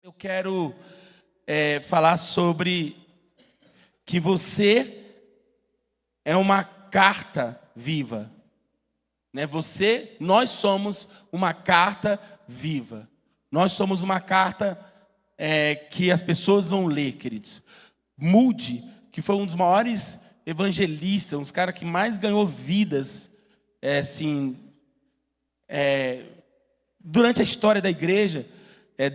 Eu quero falar sobre que você é uma carta viva, né? Nós somos uma carta viva. Nós somos uma carta que as pessoas vão ler, queridos. Moody, que foi um dos maiores evangelistas, um dos caras que mais ganhou vidas, durante a história da igreja,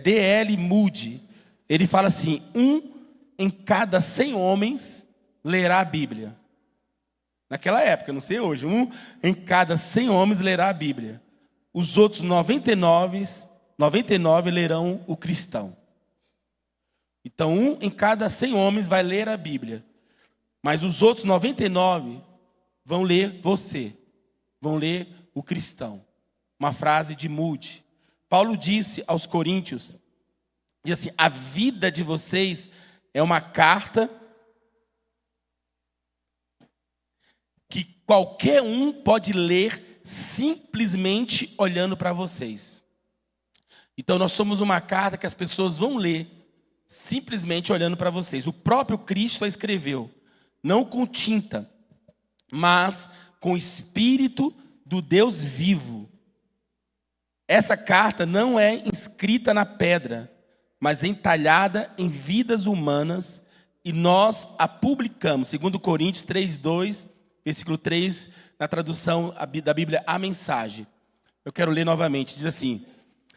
D.L. Moody, ele fala assim: 1 em cada 100 homens lerá a Bíblia. Naquela época, não sei hoje, 1 em cada 100 homens lerá a Bíblia. Os outros 99 lerão o cristão. Então, 1 em cada 100 homens vai ler a Bíblia. Mas os outros 99 vão ler você, vão ler o cristão. Uma frase de Moody. Paulo disse aos Coríntios, diz assim: a vida de vocês é uma carta que qualquer um pode ler simplesmente olhando para vocês. Então nós somos uma carta que as pessoas vão ler simplesmente olhando para vocês. O próprio Cristo a escreveu, não com tinta, mas com o Espírito do Deus vivo. Essa carta não é inscrita na pedra, mas entalhada em vidas humanas, e nós a publicamos, segundo Coríntios 3:2, versículo 3, na tradução da Bíblia, a mensagem. Eu quero ler novamente, diz assim: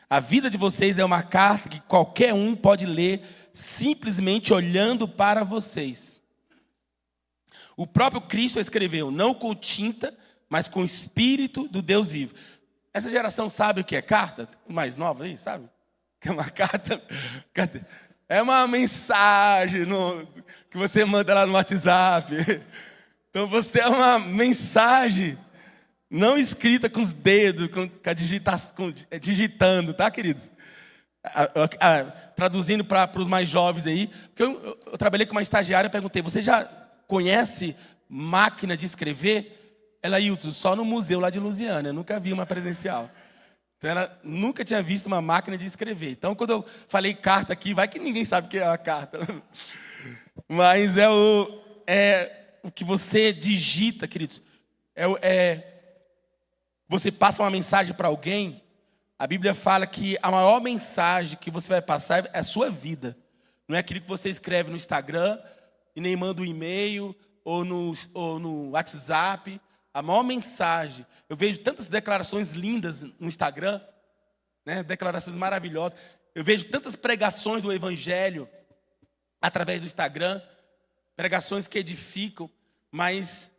a vida de vocês é uma carta que qualquer um pode ler simplesmente olhando para vocês. O próprio Cristo escreveu, não com tinta, mas com o Espírito do Deus vivo. Essa geração sabe o que é carta? Mais nova aí, sabe? Que é uma carta. É uma mensagem que você manda lá no WhatsApp. Então você é uma mensagem não escrita com os dedos, digitando, tá, queridos? Traduzindo para os mais jovens aí, porque eu trabalhei com uma estagiária e perguntei: você já conhece máquina de escrever? Ela, Hilton, só no museu lá de Lusiana, eu nunca vi uma presencial. Então ela nunca tinha visto uma máquina de escrever. Então quando eu falei carta aqui, vai que ninguém sabe o que é uma carta. Mas é o que você digita, queridos. Você passa uma mensagem para alguém. A Bíblia fala que a maior mensagem que você vai passar é a sua vida. Não é aquilo que você escreve no Instagram e nem manda um e-mail ou no WhatsApp. A maior mensagem, eu vejo tantas declarações lindas no Instagram, né? Declarações maravilhosas. Eu vejo tantas pregações do Evangelho através do Instagram, pregações que edificam, mas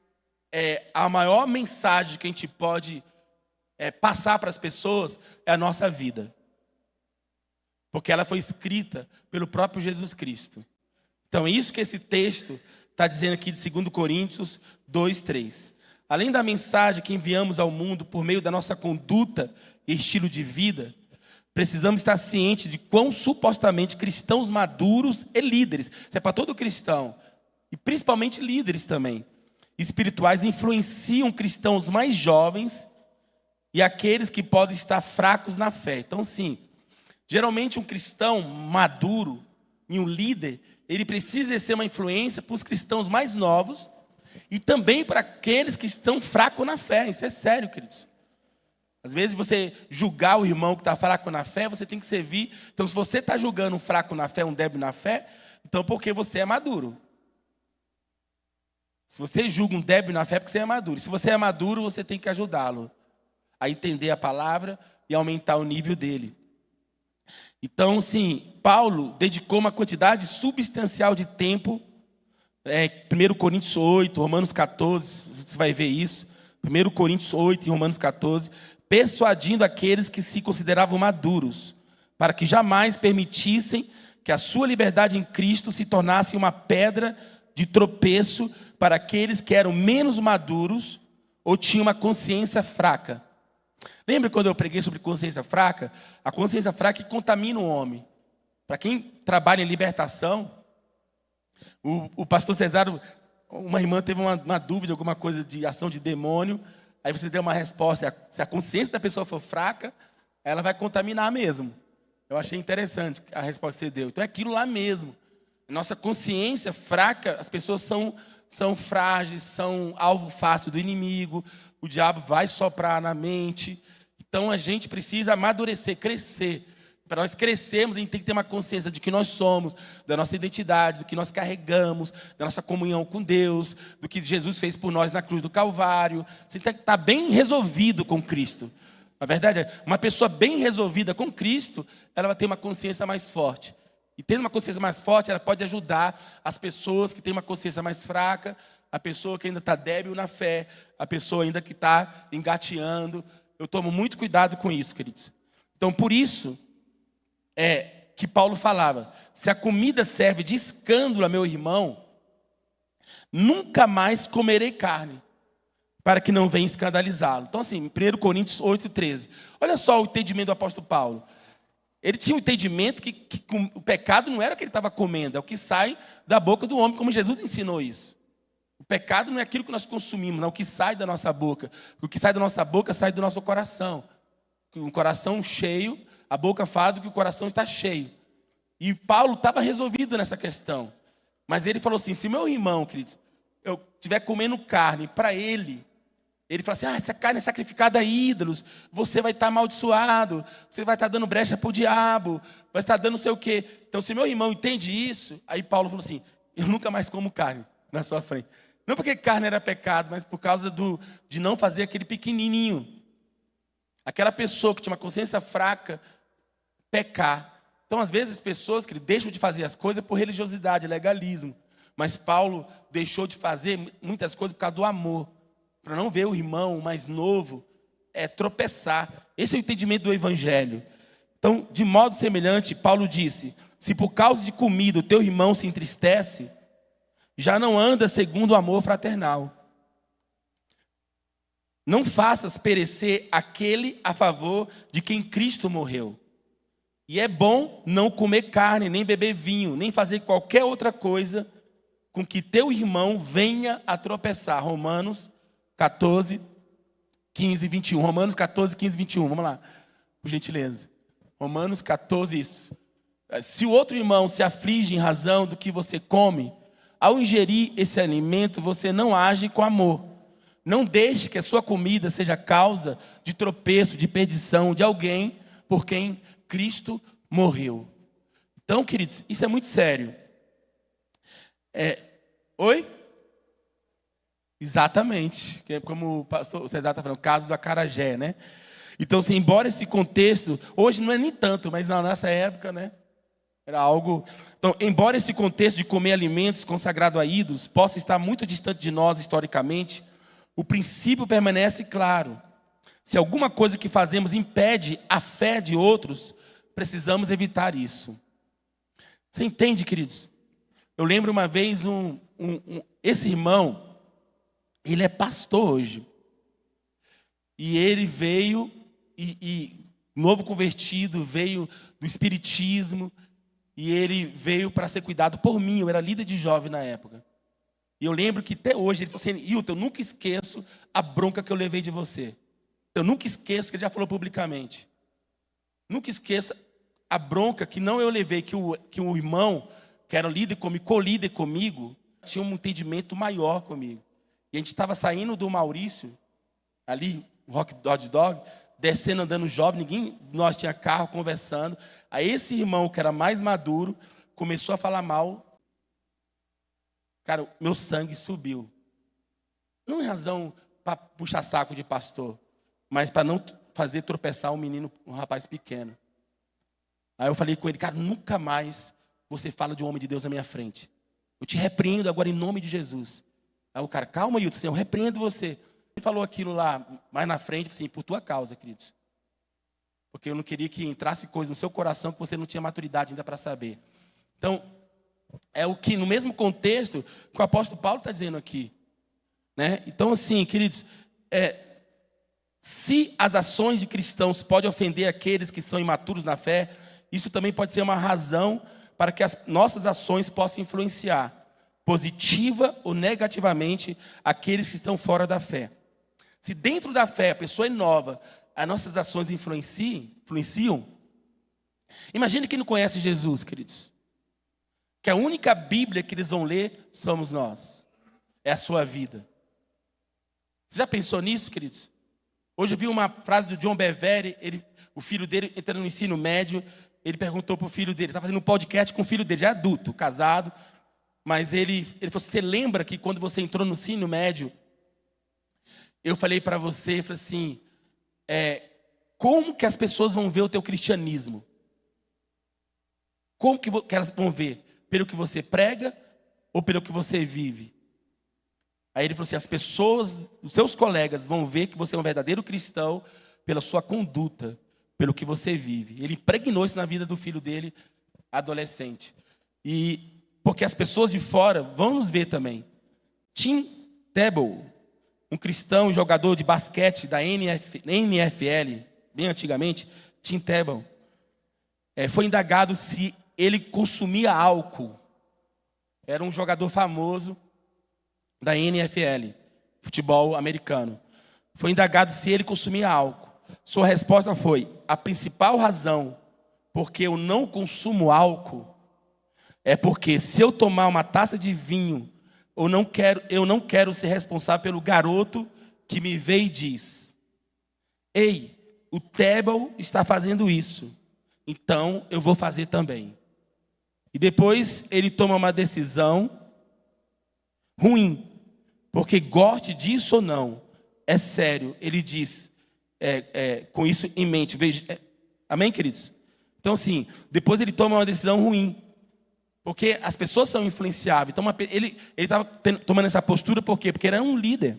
a maior mensagem que a gente pode passar para as pessoas é a nossa vida. Porque ela foi escrita pelo próprio Jesus Cristo. Então é isso que esse texto está dizendo aqui de 2 Coríntios 2:3. Além da mensagem que enviamos ao mundo por meio da nossa conduta e estilo de vida, precisamos estar cientes de quão supostamente cristãos maduros e líderes, isso é para todo cristão, e principalmente líderes também, espirituais, influenciam cristãos mais jovens e aqueles que podem estar fracos na fé. Então, sim, geralmente um cristão maduro e um líder, ele precisa ser uma influência para os cristãos mais novos, e também para aqueles que estão fracos na fé. Isso é sério, queridos. Às vezes você julgar o irmão que está fraco na fé, você tem que servir. Então, se você está julgando um fraco na fé, um débil na fé, então porque você é maduro. Se você julga um débil na fé, é porque você é maduro. Se você é maduro, você tem que ajudá-lo a entender a palavra e aumentar o nível dele. Então, sim, Paulo dedicou uma quantidade substancial de tempo. 1 Coríntios 8, Romanos 14, você vai ver isso. 1 Coríntios 8 e Romanos 14, persuadindo aqueles que se consideravam maduros, para que jamais permitissem que a sua liberdade em Cristo se tornasse uma pedra de tropeço para aqueles que eram menos maduros ou tinham uma consciência fraca. Lembra quando eu preguei sobre consciência fraca? A consciência fraca que contamina o homem. Para quem trabalha em libertação, o pastor Cesário, uma irmã teve uma dúvida, alguma coisa de ação de demônio, aí você deu uma resposta: se a consciência da pessoa for fraca, ela vai contaminar mesmo. Eu achei interessante a resposta que você deu. Então é aquilo lá mesmo. Nossa consciência fraca, as pessoas são frágeis, são alvo fácil do inimigo, o diabo vai soprar na mente. Então a gente precisa amadurecer, crescer. Para nós crescermos, a gente tem que ter uma consciência de que nós somos, da nossa identidade, do que nós carregamos, da nossa comunhão com Deus, do que Jesus fez por nós na cruz do Calvário. Você tem que estar bem resolvido com Cristo. A verdade é, uma pessoa bem resolvida com Cristo, ela vai ter uma consciência mais forte. E tendo uma consciência mais forte, ela pode ajudar as pessoas que têm uma consciência mais fraca, a pessoa que ainda está débil na fé, a pessoa ainda que está engateando. Eu tomo muito cuidado com isso, queridos. Então, por isso que Paulo falava, se a comida serve de escândalo a meu irmão, nunca mais comerei carne, para que não venha escandalizá-lo. Então assim, 1 Coríntios 8:13. Olha só o entendimento do apóstolo Paulo. Ele tinha um entendimento que o pecado não era o que ele estava comendo, é o que sai da boca do homem, como Jesus ensinou isso. O pecado não é aquilo que nós consumimos, não é o que sai da nossa boca. O que sai da nossa boca sai do nosso coração. Um coração cheio, a boca fala do que o coração está cheio. E Paulo estava resolvido nessa questão. Mas ele falou assim, se meu irmão, queridos, eu estiver comendo carne para ele fala assim, essa carne é sacrificada a ídolos, você vai estar amaldiçoado, você vai estar dando brecha para o diabo, vai estar dando não sei o quê. Então, se meu irmão entende isso, aí Paulo falou assim, eu nunca mais como carne na sua frente. Não porque carne era pecado, mas por causa de não fazer aquele pequenininho. Aquela pessoa que tinha uma consciência fraca, pecar. Então, às vezes, as pessoas que deixam de fazer as coisas por religiosidade, legalismo. Mas Paulo deixou de fazer muitas coisas por causa do amor. Para não ver o irmão mais novo tropeçar. Esse é o entendimento do Evangelho. Então, de modo semelhante, Paulo disse, se por causa de comida o teu irmão se entristece, já não anda segundo o amor fraternal. Não faças perecer aquele a favor de quem Cristo morreu. E é bom não comer carne, nem beber vinho, nem fazer qualquer outra coisa com que teu irmão venha a tropeçar. Romanos 14, 15 e 21. Romanos 14, 15 e 21. Vamos lá, por gentileza. Romanos 14, isso. Se o outro irmão se aflige em razão do que você come, ao ingerir esse alimento, você não age com amor. Não deixe que a sua comida seja causa de tropeço, de perdição de alguém por quem Cristo morreu. Então, queridos, isso é muito sério. Oi? Exatamente. Que é como o pastor César está falando, o caso do acarajé, né? Então, assim, embora esse contexto, hoje não é nem tanto, mas na nossa época, né? Era algo... Então, embora esse contexto de comer alimentos consagrados a ídolos possa estar muito distante de nós historicamente, o princípio permanece claro. Se alguma coisa que fazemos impede a fé de outros, precisamos evitar isso. Você entende, queridos? Eu lembro uma vez, esse irmão, ele é pastor hoje. E ele veio, novo convertido, veio do espiritismo, e ele veio para ser cuidado por mim. Eu era líder de jovem na época. E eu lembro que até hoje ele falou assim, Hilton, eu nunca esqueço a bronca que eu levei de você. Eu nunca esqueço, que ele já falou publicamente. Nunca esqueço a bronca que não eu levei, que o irmão, que era líder comigo, co-líder comigo, tinha um entendimento maior comigo. E a gente estava saindo do Maurício, ali, o Rock Dog, descendo, andando jovem, ninguém de nós tinha carro, conversando. Aí esse irmão, que era mais maduro, começou a falar mal. Cara, meu sangue subiu. Não em razão para puxar saco de pastor, mas para não fazer tropeçar um rapaz pequeno. Aí eu falei com ele, cara, nunca mais você fala de um homem de Deus na minha frente. Eu te repreendo agora em nome de Jesus. Aí o cara, calma, Hilton, eu repreendo você. Ele falou aquilo lá, mais na frente, assim, por tua causa, queridos. Porque eu não queria que entrasse coisa no seu coração que você não tinha maturidade ainda para saber. Então, é o que, no mesmo contexto, que o apóstolo Paulo está dizendo aqui. Né? Então, assim, queridos, se as ações de cristãos podem ofender aqueles que são imaturos na fé, isso também pode ser uma razão para que as nossas ações possam influenciar, positiva ou negativamente, aqueles que estão fora da fé. Se dentro da fé a pessoa é nova, as nossas ações influenciam, Imagine quem não conhece Jesus, queridos. Que a única Bíblia que eles vão ler somos nós. É a sua vida. Você já pensou nisso, queridos? Hoje eu vi uma frase do John Bevere, o filho dele entrando no ensino médio, ele perguntou para o filho dele, está fazendo um podcast com o filho dele, já adulto, casado, mas ele falou, você lembra que quando você entrou no ensino médio, eu falei para você, eu falei assim, como que as pessoas vão ver o teu cristianismo? Como que elas vão ver? Pelo que você prega ou pelo que você vive? Aí ele falou assim, as pessoas, os seus colegas vão ver que você é um verdadeiro cristão pela sua conduta, pelo que você vive. Ele impregnou isso na vida do filho dele, adolescente. E porque as pessoas de fora vão nos ver também. Tim Tebow, um cristão e jogador de basquete da NFL, bem antigamente, Tim Tebow, foi indagado se ele consumia álcool. Era um jogador famoso da NFL, futebol americano. Foi indagado se ele consumia álcool. Sua resposta foi, a principal razão porque eu não consumo álcool é porque se eu tomar uma taça de vinho, eu não quero ser responsável pelo garoto que me vê e diz, ei, o Tebow está fazendo isso, então eu vou fazer também. E depois ele toma uma decisão ruim, porque goste disso ou não, é sério, ele diz, com isso em mente, veja, amém, queridos? Então assim, depois ele toma uma decisão ruim, porque as pessoas são influenciáveis. Então ele estava tomando essa postura por quê? Porque ele era um líder.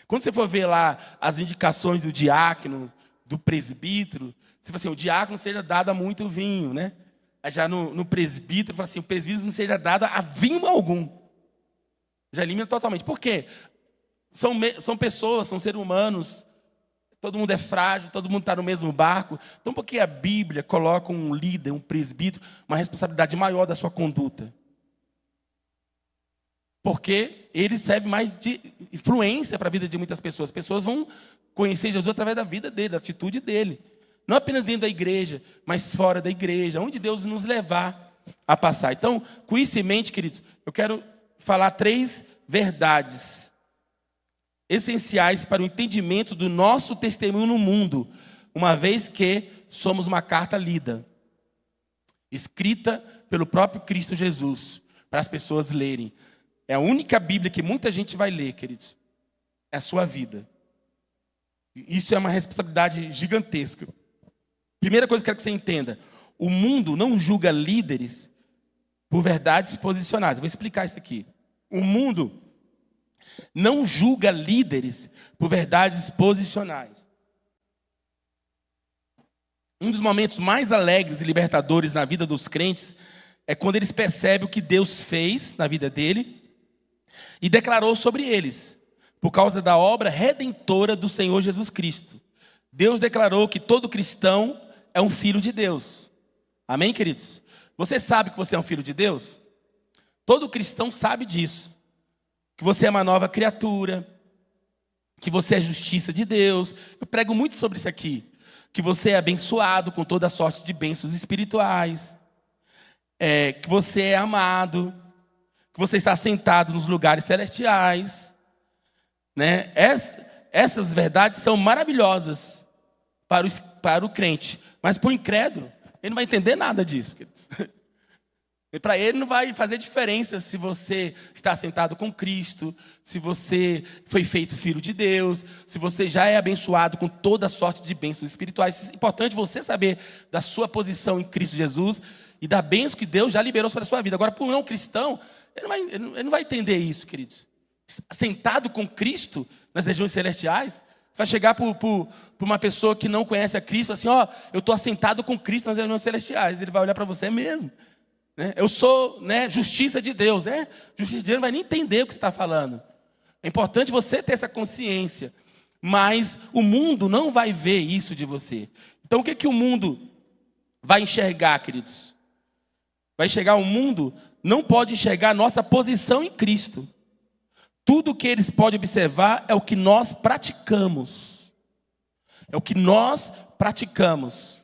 Quando você for ver lá as indicações do diácono, do presbítero, você fala assim, o diácono seja dado a muito vinho, né? Já no presbítero, fala assim, o presbítero não seja dado a vinho algum. Já elimina totalmente. Por quê? São pessoas, são seres humanos, todo mundo é frágil, todo mundo está no mesmo barco. Então, por que a Bíblia coloca um líder, um presbítero, uma responsabilidade maior da sua conduta? Porque ele serve mais de influência para a vida de muitas pessoas. As pessoas vão conhecer Jesus através da vida dele, da atitude dele. Não apenas dentro da igreja, mas fora da igreja, onde Deus nos levar a passar. Então, com isso em mente, queridos, eu quero falar 3 verdades essenciais para o entendimento do nosso testemunho no mundo, uma vez que somos uma carta lida, escrita pelo próprio Cristo Jesus, para as pessoas lerem. É a única Bíblia que muita gente vai ler, queridos. É a sua vida. Isso é uma responsabilidade gigantesca. Primeira coisa que eu quero que você entenda. O mundo não julga líderes por verdades posicionais. Eu vou explicar isso aqui. O mundo não julga líderes por verdades posicionais. Um dos momentos mais alegres e libertadores na vida dos crentes é quando eles percebem o que Deus fez na vida dele e declarou sobre eles, por causa da obra redentora do Senhor Jesus Cristo. Deus declarou que todo cristão é um filho de Deus. Amém, queridos? Você sabe que você é um filho de Deus? Todo cristão sabe disso. Que você é uma nova criatura, que você é justiça de Deus. Eu prego muito sobre isso aqui. Que você é abençoado com toda sorte de bênçãos espirituais. Que você é amado. Que você está sentado nos lugares celestiais. Né? Essas verdades são maravilhosas para o crente. Mas para o incrédulo, ele não vai entender nada disso, queridos. E para ele não vai fazer diferença se você está sentado com Cristo, se você foi feito filho de Deus, se você já é abençoado com toda sorte de bênçãos espirituais. É importante você saber da sua posição em Cristo Jesus e da bênção que Deus já liberou sobre a sua vida. Agora, para um não cristão, ele não vai entender isso, queridos. Sentado com Cristo nas regiões celestiais, vai chegar para uma pessoa que não conhece a Cristo e falar assim, eu estou assentado com Cristo nas regiões celestiais. Ele vai olhar para você mesmo. Eu sou justiça de Deus. Justiça de Deus não vai nem entender o que você está falando. É importante você ter essa consciência. Mas o mundo não vai ver isso de você. Então o que o mundo vai enxergar, queridos? Vai enxergar o mundo, não pode enxergar a nossa posição em Cristo. Tudo que eles podem observar é o que nós praticamos. É o que nós praticamos.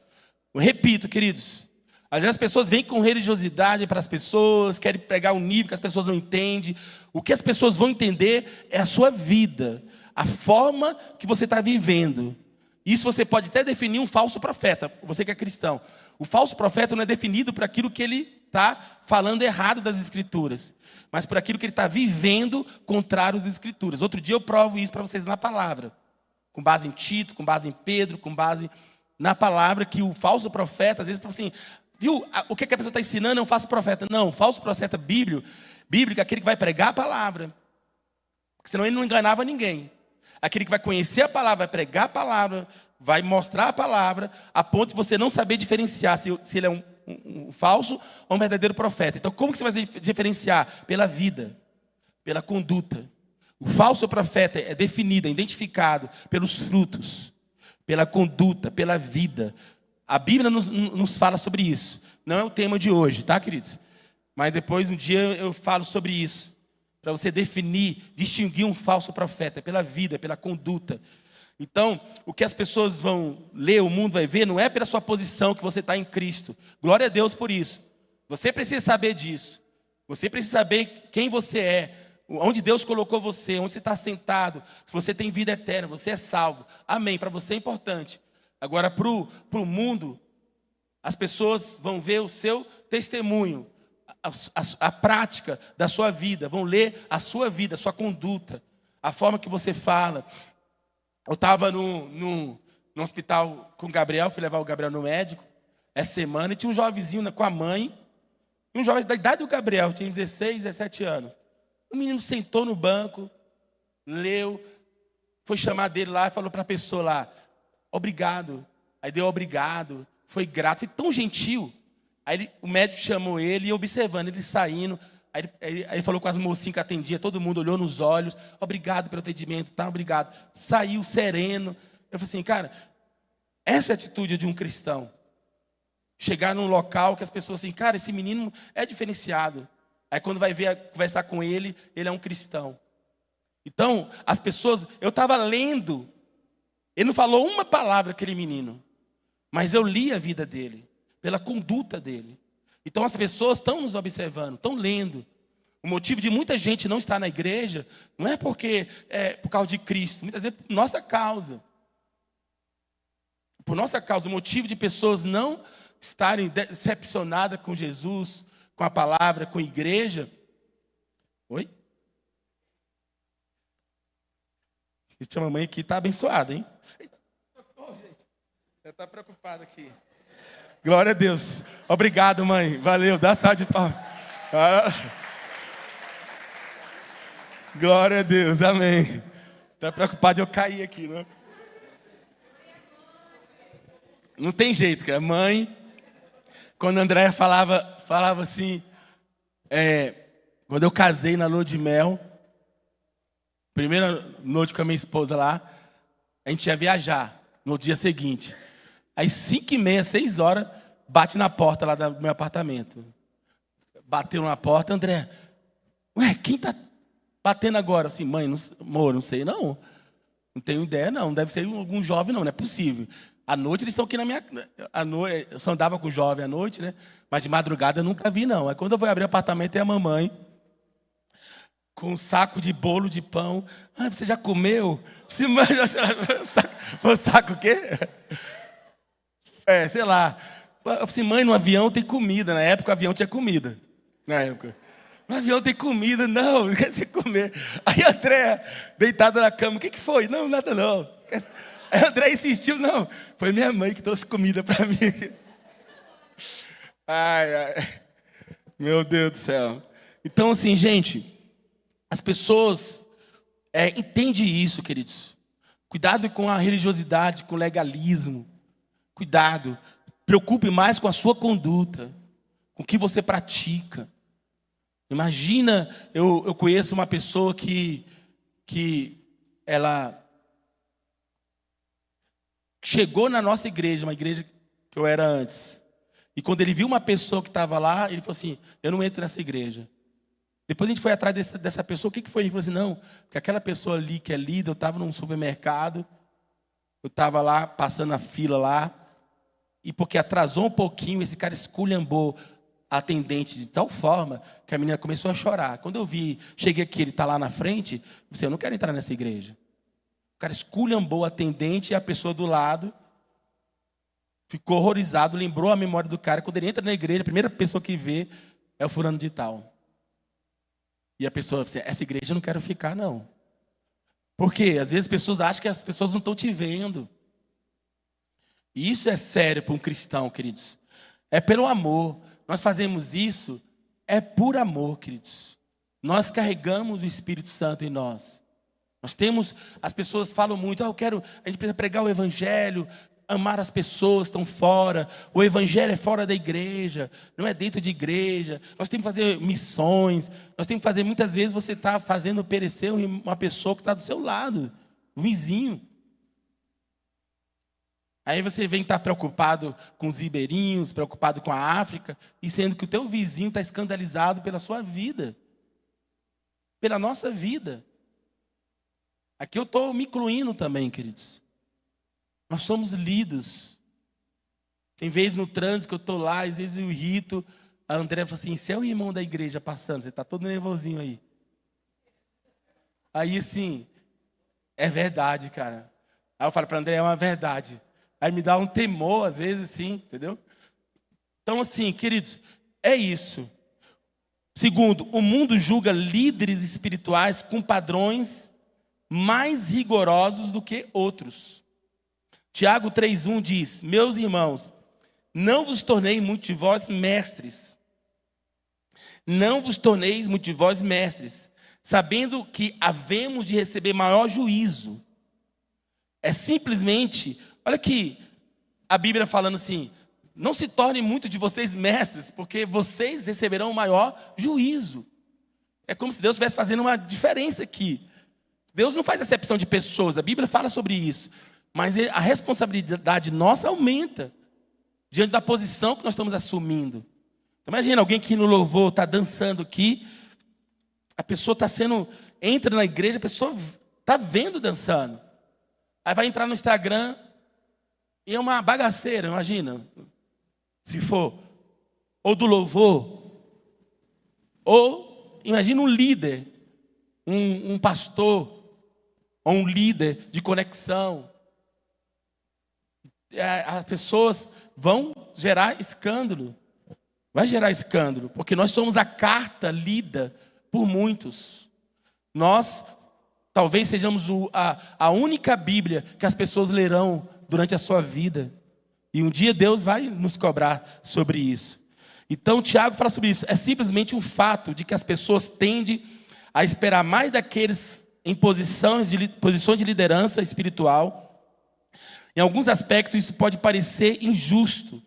Eu repito, queridos. Às vezes as pessoas vêm com religiosidade para as pessoas, querem pregar um nível que as pessoas não entendem. O que as pessoas vão entender é a sua vida, a forma que você está vivendo. Isso você pode até definir um falso profeta, você que é cristão. O falso profeta não é definido por aquilo que ele está falando errado das Escrituras, mas por aquilo que ele está vivendo contrário às Escrituras. Outro dia eu provo isso para vocês na palavra, com base em Tito, com base em Pedro, com base na palavra, que o falso profeta, às vezes, fala assim, viu, o que a pessoa está ensinando é um falso profeta. Não, o falso profeta bíblico é aquele que vai pregar a palavra, porque senão ele não enganava ninguém. Aquele que vai conhecer a palavra, vai pregar a palavra, vai mostrar a palavra, a ponto de você não saber diferenciar se ele é um falso ou um verdadeiro profeta. Então, como que você vai diferenciar? Pela vida, pela conduta. O falso profeta é definido, é identificado pelos frutos, pela conduta, pela vida. A Bíblia nos fala sobre isso. Não é o tema de hoje, tá, queridos? Mas depois, um dia, eu falo sobre isso. Para você definir, distinguir um falso profeta, pela vida, pela conduta. Então, o que as pessoas vão ler, o mundo vai ver, não é pela sua posição que você está em Cristo. Glória a Deus por isso. Você precisa saber disso. Você precisa saber quem você é, onde Deus colocou você, onde você está sentado, se você tem vida eterna, você é salvo. Amém. Para você é importante. Agora, para o mundo, as pessoas vão ver o seu testemunho, a prática da sua vida, vão ler a sua vida, a sua conduta, a forma que você fala. Eu estava no hospital com o Gabriel, fui levar o Gabriel no médico, essa semana, e tinha um jovenzinho com a mãe, um jovem da idade do Gabriel, tinha 16, 17 anos. O menino sentou no banco, leu, foi chamar dele lá e falou para a pessoa lá, obrigado. Aí deu obrigado, foi grato, foi tão gentil. Aí o médico chamou ele e observando, ele saindo. Aí ele falou com as mocinhas que atendia, todo mundo olhou nos olhos. Obrigado pelo atendimento, tá, obrigado. Saiu sereno. Eu falei assim, cara, essa é a atitude de um cristão. Chegar num local que as pessoas assim, cara, esse menino é diferenciado. Aí quando vai conversar com ele, ele é um cristão. Então, as pessoas, eu estava lendo, ele não falou uma palavra, aquele menino, mas eu li a vida dele, pela conduta dele. Então as pessoas estão nos observando, estão lendo. O motivo de muita gente não estar na igreja não é porque é por causa de Cristo, muitas vezes por nossa causa. Por nossa causa, o motivo de pessoas não estarem decepcionadas com Jesus, com a palavra, com a igreja. Oi? A mamãe aqui está abençoada, hein? Oh, gente, ela está preocupada aqui. Glória a Deus. Obrigado, mãe. Valeu. Dá salva de palmas. Glória a Deus. Amém. Está preocupado de eu cair aqui, né? Não tem jeito, cara. Mãe, quando a Andréia falava assim, quando eu casei na lua de mel, primeira noite com a minha esposa lá, a gente ia viajar no dia seguinte. Aí 5h30, 6 horas, bate na porta lá do meu apartamento. Bateu na porta, André, ué, quem tá batendo agora? Assim, mãe, amor, não sei não. Não tenho ideia não, não deve ser algum jovem não é possível. À noite eles estão aqui na minha... Eu só andava com jovem à noite, né? Mas de madrugada eu nunca vi não. Aí quando eu vou abrir o apartamento, é a mamãe, com um saco de bolo de pão. Ah, você já comeu? Você, mãe, saco o quê? Sei lá. Eu falei assim, mãe, no avião tem comida. Na época o avião tinha comida. No avião tem comida, não, não quer dizer comer. Aí a André, deitada na cama, o que foi? Não, nada não. Aí a André insistiu, não, foi minha mãe que trouxe comida para mim. Ai, meu Deus do céu. Então assim, gente, as pessoas entendem isso, queridos. Cuidado com a religiosidade, com o legalismo. Cuidado, preocupe mais com a sua conduta, com o que você pratica. Imagina, eu conheço uma pessoa que ela chegou na nossa igreja, uma igreja que eu era antes. E quando ele viu uma pessoa que estava lá, ele falou assim, eu não entro nessa igreja. Depois a gente foi atrás dessa pessoa, o que foi? Ele falou assim, não, porque aquela pessoa ali que é líder, eu estava num supermercado, eu estava lá, passando a fila lá, E porque atrasou um pouquinho, esse cara esculhambou a atendente de tal forma que a menina começou a chorar. Quando eu cheguei aqui, ele está lá na frente, eu disse, eu não quero entrar nessa igreja. O cara esculhambou a atendente e a pessoa do lado ficou horrorizado, lembrou a memória do cara. Quando ele entra na igreja, a primeira pessoa que vê é o fulano de tal. E a pessoa disse, essa igreja eu não quero ficar, não. Por quê? Às vezes as pessoas acham que as pessoas não estão te vendo. E isso é sério para um cristão, queridos. É pelo amor. Nós fazemos isso, é por amor, queridos. Nós carregamos o Espírito Santo em nós. Nós temos, as pessoas falam muito, a gente precisa pregar o Evangelho, amar as pessoas que estão fora, o Evangelho é fora da igreja, não é dentro de igreja, nós temos que fazer missões, nós temos que fazer, muitas vezes você está fazendo perecer uma pessoa que está do seu lado, o vizinho. Aí você vem estar preocupado com os ribeirinhos, preocupado com a África, e sendo que o teu vizinho está escandalizado pela sua vida, pela nossa vida. Aqui eu estou me incluindo também, queridos. Nós somos lidos. Tem vezes no trânsito que eu estou lá, às vezes eu irrito, a André fala assim, você é o irmão da igreja passando, você está todo nervosinho aí. Aí assim, é verdade, cara. Aí eu falo para André, é uma verdade. Aí me dá um temor, às vezes, assim, entendeu? Então, assim, queridos, é isso. Segundo, o mundo julga líderes espirituais com padrões mais rigorosos do que outros. Tiago 3,1 diz, meus irmãos, não vos tornei muito de vós mestres. Não vos torneis muito de vós mestres, sabendo que havemos de receber maior juízo. É simplesmente, olha aqui, a Bíblia falando assim, não se tornem muito de vocês mestres, porque vocês receberão o maior juízo. É como se Deus estivesse fazendo uma diferença aqui. Deus não faz acepção de pessoas, a Bíblia fala sobre isso. Mas a responsabilidade nossa aumenta, diante da posição que nós estamos assumindo. Então, imagina alguém que no louvor está dançando aqui, a pessoa entra na igreja, a pessoa está vendo dançando. Aí vai entrar no Instagram e é uma bagaceira, imagina. Se for, ou do louvor, ou imagina um líder, um pastor, ou um líder de conexão. As pessoas vão gerar escândalo. Vai gerar escândalo, porque nós somos a carta lida por muitos. Nós talvez sejamos a única Bíblia que as pessoas lerão durante a sua vida. E um dia Deus vai nos cobrar sobre isso. Então Tiago fala sobre isso. É simplesmente um fato de que as pessoas tendem a esperar mais daqueles em posições de liderança espiritual. Em alguns aspectos isso pode parecer injusto.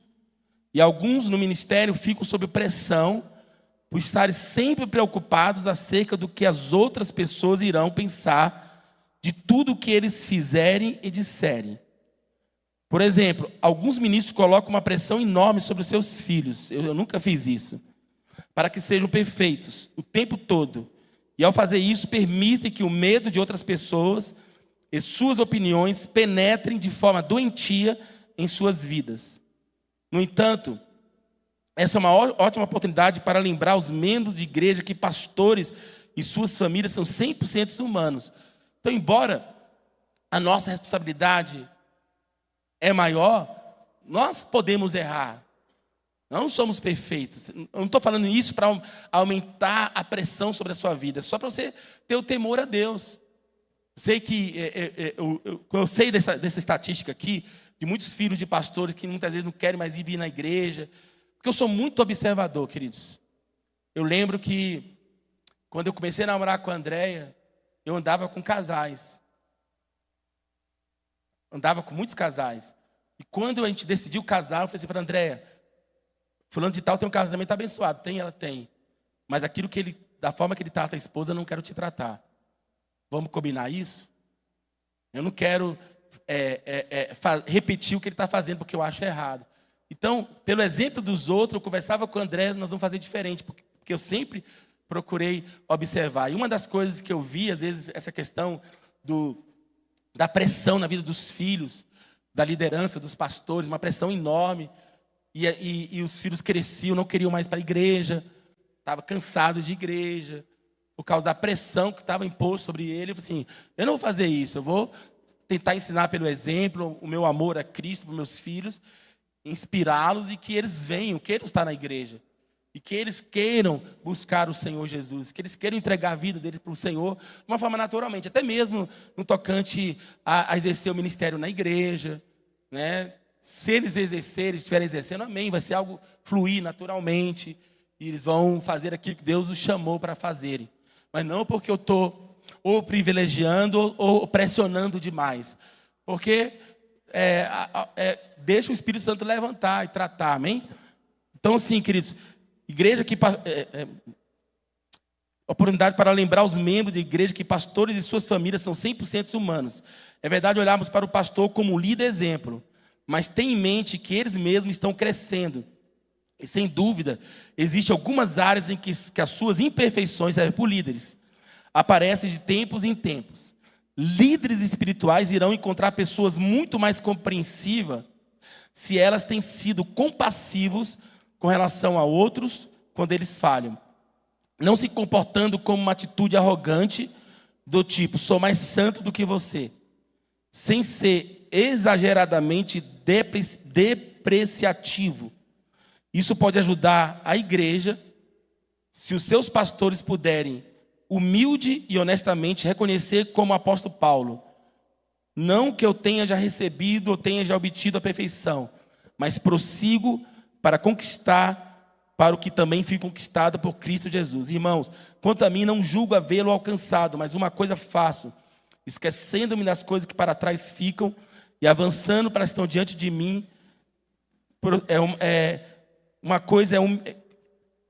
E alguns no ministério ficam sob pressão por estarem sempre preocupados acerca do que as outras pessoas irão pensar de tudo o que eles fizerem e disserem. Por exemplo, alguns ministros colocam uma pressão enorme sobre os seus filhos. Eu nunca fiz isso. Para que sejam perfeitos o tempo todo. E ao fazer isso, permitem que o medo de outras pessoas e suas opiniões penetrem de forma doentia em suas vidas. No entanto, essa é uma ótima oportunidade para lembrar os membros de igreja que pastores e suas famílias são 100% humanos. Então, embora a nossa responsabilidade é maior, nós podemos errar. Não somos perfeitos. Eu não estou falando isso para aumentar a pressão sobre a sua vida, é só para você ter o temor a Deus. Eu sei dessa estatística aqui, de muitos filhos de pastores que muitas vezes não querem mais vir na igreja, porque eu sou muito observador, queridos. Eu lembro que, quando eu comecei a namorar com a Andréia, eu andava com casais. Andava com muitos casais. E quando a gente decidiu casar, eu falei assim para a Andréia, fulano de tal tem um casamento abençoado. Tem, ela tem. Mas aquilo da forma que ele trata a esposa, eu não quero te tratar. Vamos combinar isso? Eu não quero repetir o que ele está fazendo, porque eu acho errado. Então, pelo exemplo dos outros, eu conversava com o André, nós vamos fazer diferente, porque eu sempre procurei observar. E uma das coisas que eu vi, às vezes, essa questão da pressão na vida dos filhos, da liderança, dos pastores, uma pressão enorme. E os filhos cresciam, não queriam mais para a igreja, estava cansado de igreja, por causa da pressão que estava imposta sobre ele. Eu falei assim, eu não vou fazer isso, eu vou tentar ensinar pelo exemplo o meu amor a Cristo para os meus filhos, inspirá-los e que eles venham, queiram estar na igreja. E que eles queiram buscar o Senhor Jesus, que eles queiram entregar a vida deles para o Senhor, de uma forma naturalmente, até mesmo no tocante a exercer o ministério na igreja, né? Se eles exercerem, estiverem exercendo, amém, vai ser algo fluir naturalmente, e eles vão fazer aquilo que Deus os chamou para fazerem. Mas não porque eu estou ou privilegiando ou pressionando demais, porque deixa o Espírito Santo levantar e tratar, amém? Então, assim, queridos, igreja que oportunidade para lembrar os membros da igreja que pastores e suas famílias são 100% humanos. É verdade olharmos para o pastor como líder exemplo, mas tenha em mente que eles mesmos estão crescendo. E sem dúvida, existem algumas áreas em que as suas imperfeições servem por líderes. Aparecem de tempos em tempos. Líderes espirituais irão encontrar pessoas muito mais compreensivas se elas têm sido compassivos com relação a outros quando eles falham. Não se comportando como uma atitude arrogante do tipo, sou mais santo do que você. Sem ser exageradamente depreciativo. Isso pode ajudar a igreja, se os seus pastores puderem, humilde e honestamente, reconhecer como o apóstolo Paulo, não que eu tenha já recebido ou tenha já obtido a perfeição, mas prossigo para conquistar para o que também fui conquistado por Cristo Jesus. Irmãos, quanto a mim, não julgo havê-lo alcançado, mas uma coisa faço, esquecendo-me das coisas que para trás ficam e avançando para as que estão diante de mim, uma coisa é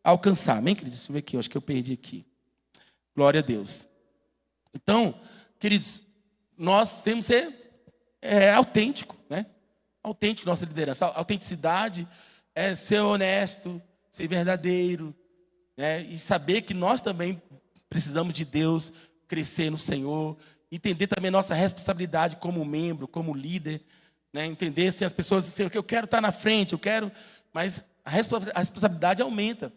alcançar. Amém, queridos? Deixa eu ver aqui, eu acho que eu perdi aqui. Glória a Deus. Então, queridos, nós temos que ser autêntico, né? Autêntico nossa liderança. A autenticidade é ser honesto, ser verdadeiro, né? E saber que nós também precisamos de Deus, crescer no Senhor, entender também nossa responsabilidade como membro, como líder, né? Entender se as pessoas dizem que eu quero estar na frente, eu quero, mas a responsabilidade aumenta.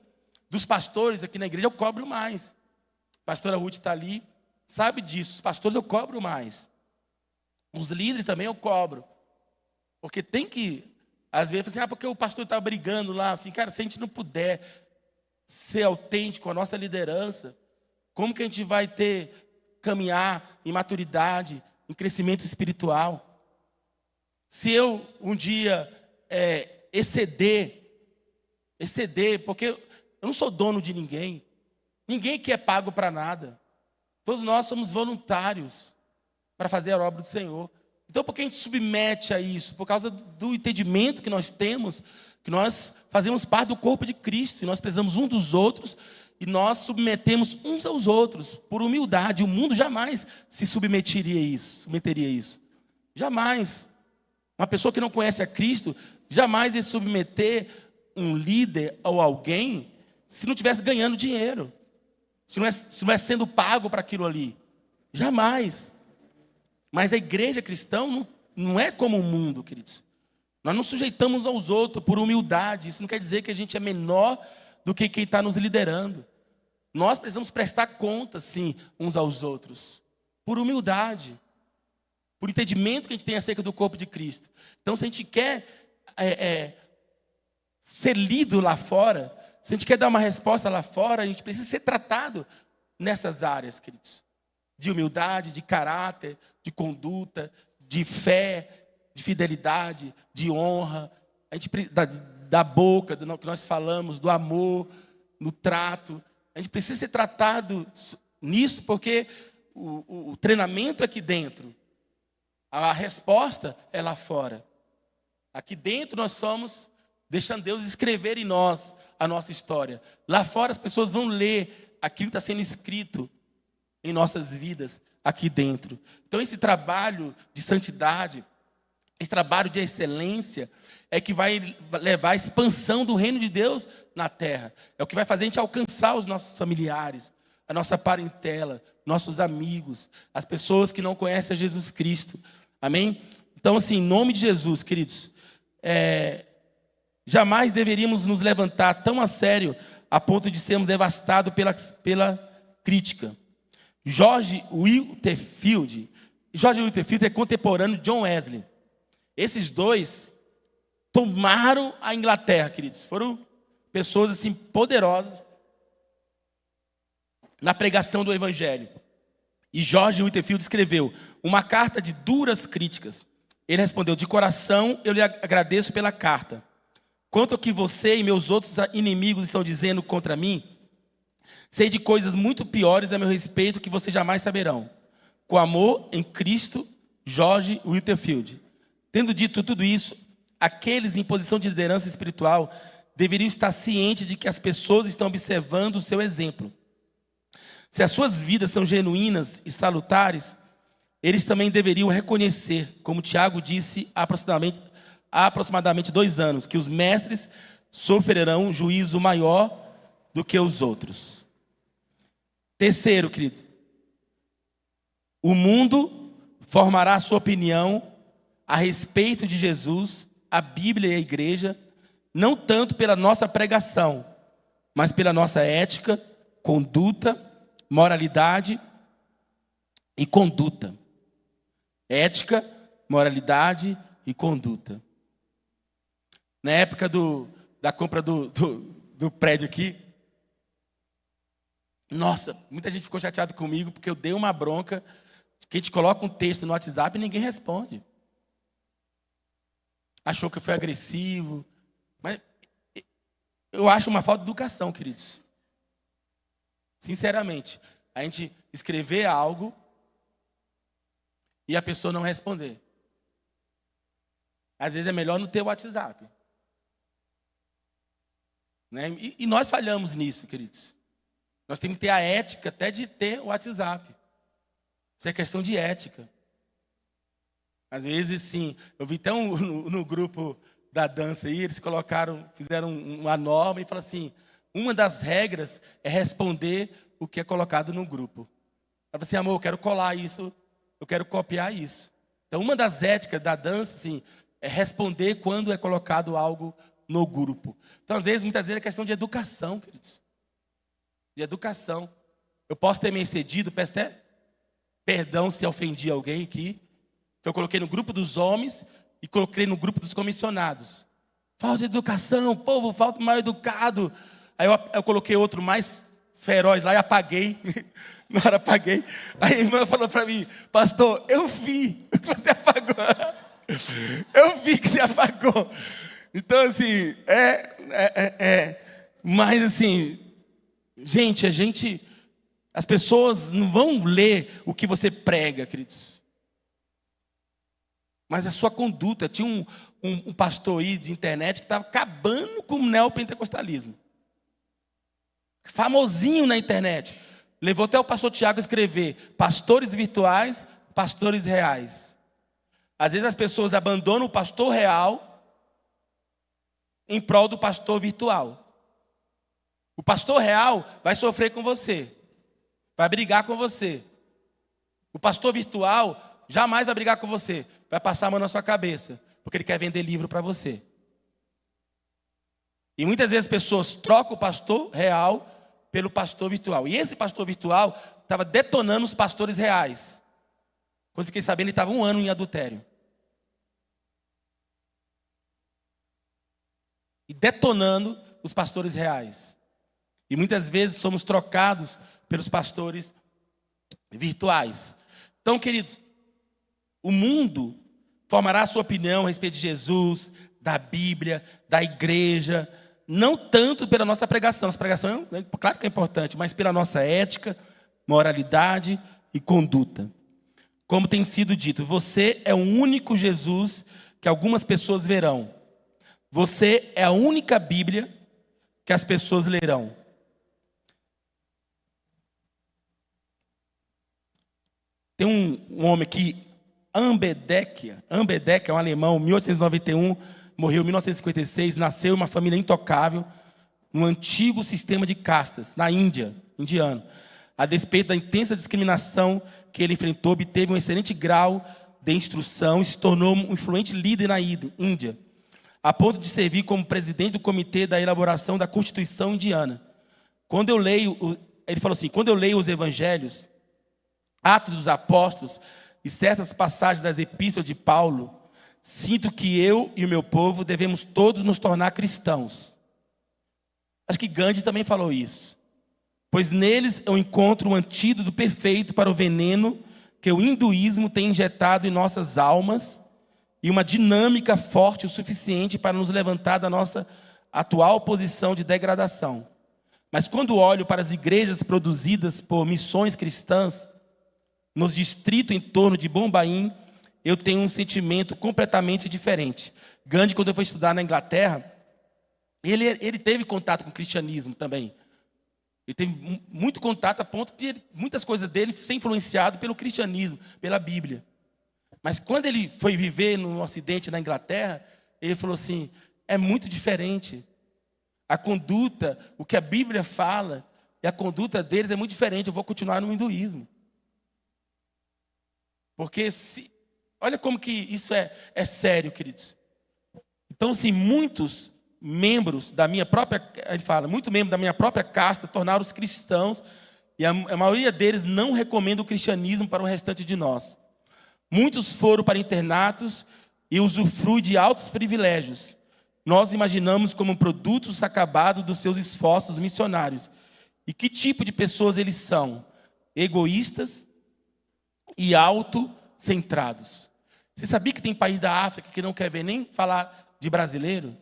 Dos pastores aqui na igreja eu cobro mais. A pastora Ruth está ali, sabe disso. Os pastores eu cobro mais. Os líderes também eu cobro. Porque tem que, às vezes, assim, porque o pastor está brigando lá, assim, cara, se a gente não puder ser autêntico com a nossa liderança, como que a gente vai caminhar em maturidade, em crescimento espiritual? Se eu um dia exceder, porque eu não sou dono de ninguém, ninguém aqui é pago para nada, todos nós somos voluntários para fazer a obra do Senhor. Então, por que a gente submete a isso? Por causa do entendimento que nós temos, que nós fazemos parte do corpo de Cristo, e nós precisamos uns dos outros, e nós submetemos uns aos outros, por humildade. O mundo jamais se submeteria a isso. Jamais. Uma pessoa que não conhece a Cristo, jamais ia submeter um líder ou alguém, se não estivesse ganhando dinheiro, se não estivesse sendo pago para aquilo ali. Jamais. Mas a igreja cristã não é como o mundo, queridos. Nós nos sujeitamos aos outros por humildade. Isso não quer dizer que a gente é menor do que quem está nos liderando. Nós precisamos prestar conta, sim, uns aos outros. Por humildade. Por entendimento que a gente tem acerca do corpo de Cristo. Então, se a gente quer ser lido lá fora, se a gente quer dar uma resposta lá fora, a gente precisa ser tratado nessas áreas, queridos. De humildade, de caráter, de conduta, de fé, de fidelidade, de honra, a gente da boca, do que nós falamos, do amor, no trato. A gente precisa ser tratado nisso, porque o treinamento é aqui dentro, a resposta é lá fora. Aqui dentro nós somos deixando Deus escrever em nós a nossa história. Lá fora as pessoas vão ler aquilo que está sendo escrito em nossas vidas aqui dentro. Então esse trabalho de santidade, esse trabalho de excelência é que vai levar à expansão do reino de Deus na terra. É o que vai fazer a gente alcançar os nossos familiares, a nossa parentela, nossos amigos, as pessoas que não conhecem a Jesus Cristo. Amém? Então, assim, em nome de Jesus, queridos, jamais deveríamos nos levantar tão a sério a ponto de sermos devastados pela crítica. George Whitefield é contemporâneo de John Wesley. Esses dois tomaram a Inglaterra, queridos. Foram pessoas assim poderosas na pregação do Evangelho. E George Whitefield escreveu uma carta de duras críticas. Ele respondeu: de coração eu lhe agradeço pela carta. Quanto ao que você e meus outros inimigos estão dizendo contra mim, sei de coisas muito piores a meu respeito que vocês jamais saberão. Com amor em Cristo, George Whitefield. Tendo dito tudo isso, aqueles em posição de liderança espiritual deveriam estar cientes de que as pessoas estão observando o seu exemplo. Se as suas vidas são genuínas e salutares, eles também deveriam reconhecer, como Tiago disse há aproximadamente 2 anos, que os mestres sofrerão um juízo maior do que os outros. Terceiro, querido, o mundo formará a sua opinião a respeito de Jesus, a Bíblia e a igreja, não tanto pela nossa pregação, mas pela nossa ética, conduta, moralidade e conduta. Ética, moralidade e conduta. Na época da compra do prédio aqui, nossa, muita gente ficou chateada comigo porque eu dei uma bronca que a gente coloca um texto no WhatsApp e ninguém responde. Achou que eu fui agressivo. Mas eu acho uma falta de educação, queridos. Sinceramente, a gente escrever algo e a pessoa não responder. Às vezes é melhor não ter o WhatsApp. Né? E nós falhamos nisso, queridos. Nós temos que ter a ética até de ter o WhatsApp. Isso é questão de ética. Às vezes, sim, eu vi até no grupo da dança aí, eles fizeram uma norma e falaram assim, uma das regras é responder o que é colocado no grupo. Eu falei assim, amor, eu quero colar isso, eu quero copiar isso. Então, uma das éticas da dança, assim, é responder quando é colocado algo no grupo. Então, muitas vezes é questão de educação, queridos. De educação. Eu posso ter me excedido, peço até perdão se ofendi alguém aqui, que eu coloquei no grupo dos homens e coloquei no grupo dos comissionados. Falta de educação, povo, falta mal educado. Aí eu coloquei outro mais feroz lá e apaguei. Na hora apaguei. Aí a irmã falou para mim, pastor, eu vi que você apagou. Eu vi que você apagou. Então, assim, mas assim, gente, as pessoas não vão ler o que você prega, queridos. Mas a sua conduta. Tinha um pastor aí de internet que estava acabando com o neopentecostalismo. Famosinho na internet. Levou até o pastor Tiago a escrever pastores virtuais, pastores reais. Às vezes as pessoas abandonam o pastor real em prol do pastor virtual. O pastor real vai sofrer com você. Vai brigar com você. O pastor virtual jamais vai brigar com você. Vai passar a mão na sua cabeça. Porque ele quer vender livro para você. E muitas vezes as pessoas trocam o pastor real pelo pastor virtual. E esse pastor virtual estava detonando os pastores reais. Quando fiquei sabendo, ele estava 1 ano em adultério. E detonando os pastores reais. E muitas vezes somos trocados pelos pastores virtuais. Então, queridos, o mundo formará a sua opinião a respeito de Jesus, da Bíblia, da igreja, não tanto pela nossa pregação. Nossa pregação, claro que é importante, mas pela nossa ética, moralidade e conduta. Como tem sido dito, você é o único Jesus que algumas pessoas verão. Você é a única Bíblia que as pessoas lerão. Tem um homem aqui, Ambedek é um alemão, 1891, morreu em 1956, nasceu em uma família intocável, no antigo sistema de castas, na Índia, indiano. A despeito da intensa discriminação que ele enfrentou, obteve um excelente grau de instrução e se tornou um influente líder na Índia, a ponto de servir como presidente do comitê da elaboração da Constituição indiana. Quando eu leio, ele falou assim, quando eu leio os evangelhos, Atos dos Apóstolos e certas passagens das epístolas de Paulo, sinto que eu e o meu povo devemos todos nos tornar cristãos. Acho que Gandhi também falou isso. Pois neles eu encontro um antídoto perfeito para o veneno que o hinduísmo tem injetado em nossas almas e uma dinâmica forte o suficiente para nos levantar da nossa atual posição de degradação. Mas quando olho para as igrejas produzidas por missões cristãs, nos distritos em torno de Bombaim, eu tenho um sentimento completamente diferente. Gandhi, quando eu fui estudar na Inglaterra, ele teve contato com o cristianismo também. Ele teve muito contato a ponto de muitas coisas dele ser influenciado pelo cristianismo, pela Bíblia. Mas quando ele foi viver no Ocidente, na Inglaterra, ele falou assim, é muito diferente. A conduta, o que a Bíblia fala, e a conduta deles é muito diferente. Eu vou continuar no hinduísmo. Porque, olha como que isso é sério, queridos. Então, assim, muitos membros da minha própria, ele fala, muitos membros da minha própria casta tornaram-se cristãos, e a maioria deles não recomenda o cristianismo para o restante de nós. Muitos foram para internatos e usufruem de altos privilégios. Nós imaginamos como produtos acabados dos seus esforços missionários. E que tipo de pessoas eles são? Egoístas e autocentrados. Você sabia que tem país da África que não quer ver nem falar de brasileiro?